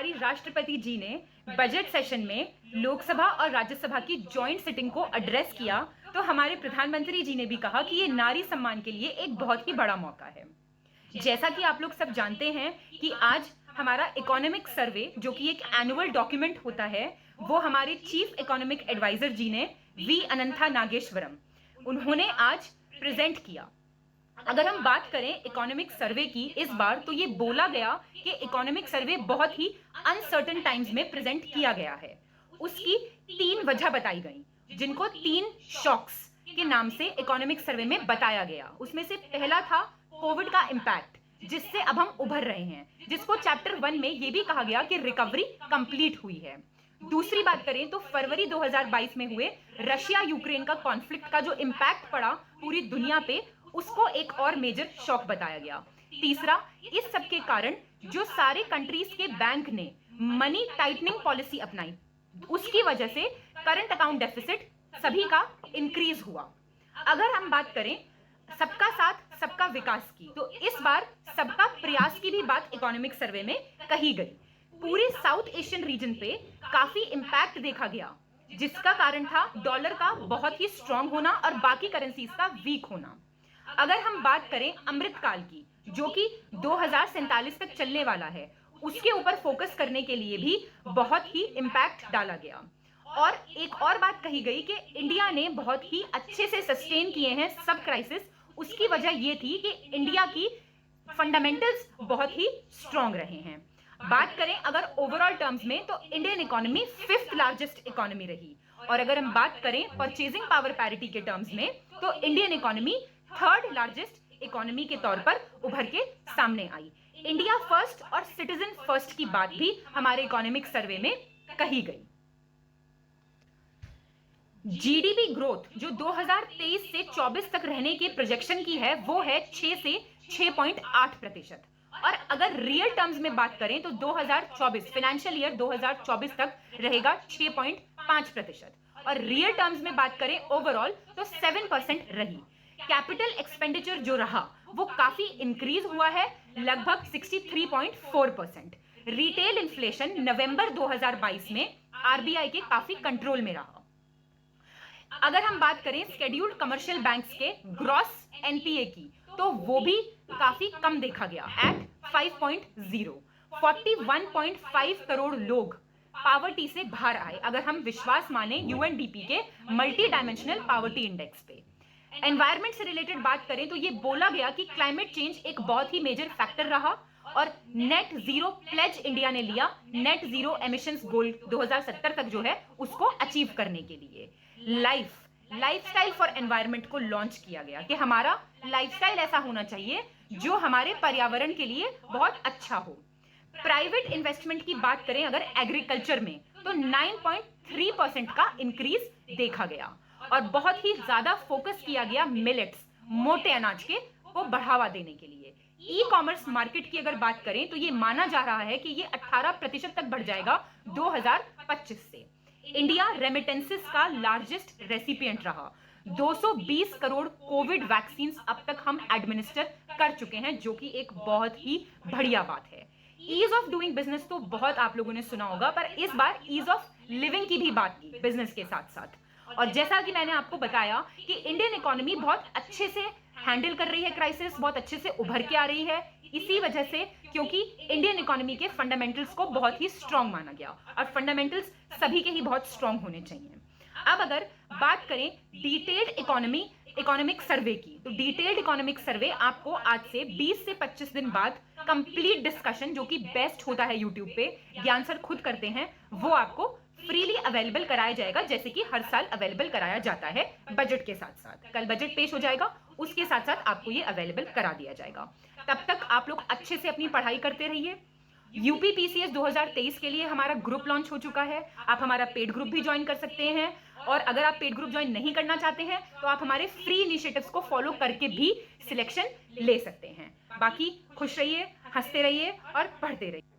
हमारी राष्ट्रपति जी ने बजट सेशन में लोकसभा और राज्यसभा की जॉइंट सिटिंग को एड्रेस किया, तो हमारे प्रधानमंत्री जी ने भी कहा कि ये नारी सम्मान के लिए एक बहुत ही बड़ा मौका है। जैसा कि आप लोग सब जानते हैं कि आज हमारा इकोनॉमिक सर्वे, जो कि एक एनुअल डॉक्यूमेंट होता है, वो हमारे चीफ इकोनॉमिक एडवाइजर जी ने वी अनंथा नागेश्वरम उन्होंने आज प्रेजेंट किया। अगर हम बात करें इकोनॉमिक सर्वे की इस बार, तो ये बोला गया कि इकोनॉमिक सर्वे बहुत ही अनसर्टेन टाइम्स में प्रेजेंट किया गया है। उसकी 3 वजह बताई गई, जिनको 3 शॉक्स के नाम से इकोनॉमिक सर्वे में बताया गया। उसमें से पहला था कोविड का इम्पैक्ट, जिससे अब हम उभर रहे हैं, जिसको चैप्टर 1 में ये भी कहा गया कि रिकवरी कंप्लीट हुई है। दूसरी बात करें तो फरवरी 2022 में हुए रशिया यूक्रेन का कॉन्फ्लिक्ट का जो इम्पैक्ट पड़ा पूरी दुनिया पे, उसको एक और मेजर शॉक बताया गया। तीसरा, इस सब के कारण जो सारे कंट्रीज के बैंक ने मनी टाइटनिंग पॉलिसी अपनाई, उसकी वजह से करंट अकाउंट डेफिसिट सभी का इंक्रीज हुआ। अगर हम बात करें सबका साथ सबका विकास की, तो इस बार सबका प्रयास की भी बात इकोनॉमिक सर्वे में कही गई। पूरे साउथ एशियन रीजन पे काफी इंपैक्ट देखा गया, जिसका कारण था डॉलर का बहुत ही स्ट्रांग होना और बाकी करेंसीज का वीक होना। अगर हम बात करें अमृतकाल की, जो कि 2047 तक चलने वाला है, उसके ऊपर फोकस करने के लिए भी बहुत ही इंपैक्ट डाला गया। और एक और बात कही गई कि इंडिया ने बहुत ही अच्छे से सस्टेन किए हैं सब क्राइसिस। उसकी वजह यह थी कि इंडिया की फंडामेंटल्स बहुत ही स्ट्रांग रहे हैं। बात करें अगर ओवरऑल टर्म्स में, तो Indian economy 5th largest economy रही। और अगर हम बात करें परचेजिंग पावर पैरिटी के टर्म्स में, तो Indian economy 3rd largest economy के तौर पर उभर के सामने आई। इंडिया फर्स्ट और सिटीजन फर्स्ट की बात भी हमारे इकोनॉमिक सर्वे में कही गई। जीडीपी ग्रोथ जो 2023 से 24 तक रहने के प्रोजेक्शन की है, वो है 6 से 6.8%। और अगर रियल टर्म्स में बात करें तो 2024 फाइनेंशियल ईयर 2024 तक रहेगा 6.5%। और रियल टर्म्स में बात करें ओवरऑल तो 7% रही। कैपिटल एक्सपेंडिचर जो रहा वो काफी इंक्रीज हुआ है, लगभग 63.4%। रिटेल इन्फ्लेशन नवंबर 2022 में आरबीआई के काफी कंट्रोल में रहा। अगर हम बात करें शेड्यूल्ड कमर्शियल बैंक्स के ग्रॉस एनपीए की, तो वो भी काफी कम देखा गया एट 5.0। 41.5 करोड़ लोग पावर्टी से बाहर आए, अगर हम विश्वास माने यूएनडीपी के मल्टी डायमेंशनल पावर्टी इंडेक्स पे। एनवायरमेंट से रिलेटेड बात करें तो ये बोला गया कि क्लाइमेट चेंज एक बहुत ही मेजर फैक्टर रहा और नेट जीरो प्लेज इंडिया ने लिया नेट जीरो एमिशंस गोल 2070 तक जो है उसको अचीव करने के लिए। लाइफस्टाइल फॉर एनवायरनमेंट को लॉन्च किया गया कि हमारा लाइफस्टाइल ऐसा होना चाहिए जो हमारे पर्यावरण के लिए बहुत अच्छा हो। प्राइवेट इन्वेस्टमेंट की बात करें अगर एग्रीकल्चर में, तो 9.3% का इंक्रीज देखा गया और बहुत ही ज्यादा फोकस किया गया मिलेट्स, मोटे अनाज के को बढ़ावा देने के लिए। ई कॉमर्स मार्केट की अगर बात करें तो ये माना जा रहा है कि ये 18% तक बढ़ जाएगा 2025 से। इंडिया रेमिटेंसेस का लार्जेस्ट रेसिपिएंट रहा। 220 करोड़ कोविड वैक्सीन अब तक हम एडमिनिस्टर कर चुके हैं, जो कि एक बहुत ही बढ़िया बात है। ईज ऑफ डूइंग बिजनेस तो बहुत आप लोगों ने सुना होगा, पर इस बार ईज ऑफ लिविंग की भी बात की बिजनेस के साथ साथ। और जैसा कि मैंने आपको बताया कि इंडियन इकोनॉमी बहुत अच्छे से हैंडल कर रही है क्राइसिस, बहुत अच्छे से उभर के आ रही है, इसी वजह से क्योंकि इंडियन इकोनॉमी के फंडामेंटल्स को बहुत ही स्ट्रांग माना गया और फंडामेंटल्स सभी के ही बहुत स्ट्रांग होने चाहिए। अब अगर बात करें डिटेल्ड इकोनॉमिक सर्वे की, तो डिटेल्ड इकोनॉमिक सर्वे आपको आज से 20 से 25 दिन बाद कंप्लीट डिस्कशन, जो कि बेस्ट होता है यूट्यूब पे, ज्ञान सर खुद करते हैं, वो आपको फ्रीली अवेलेबल कराया जाएगा, जैसे कि हर साल अवेलेबल कराया जाता है बजट के साथ साथ। कल बजट पेश हो जाएगा, उसके साथ साथ आपको ये अवेलेबल करा दिया जाएगा। तब तक आप लोग अच्छे से अपनी पढ़ाई करते रहिए। यूपी पीसीएस 2023 के लिए हमारा ग्रुप लॉन्च हो चुका है, आप हमारा पेड ग्रुप भी ज्वाइन कर सकते हैं। और अगर आप पेड ग्रुप ज्वाइन नहीं करना चाहते हैं तो आप हमारे फ्री इनिशिएटिव्स को फॉलो करके भी सिलेक्शन ले सकते हैं। बाकी खुश रहिए, हंसते रहिए और पढ़ते रहिए।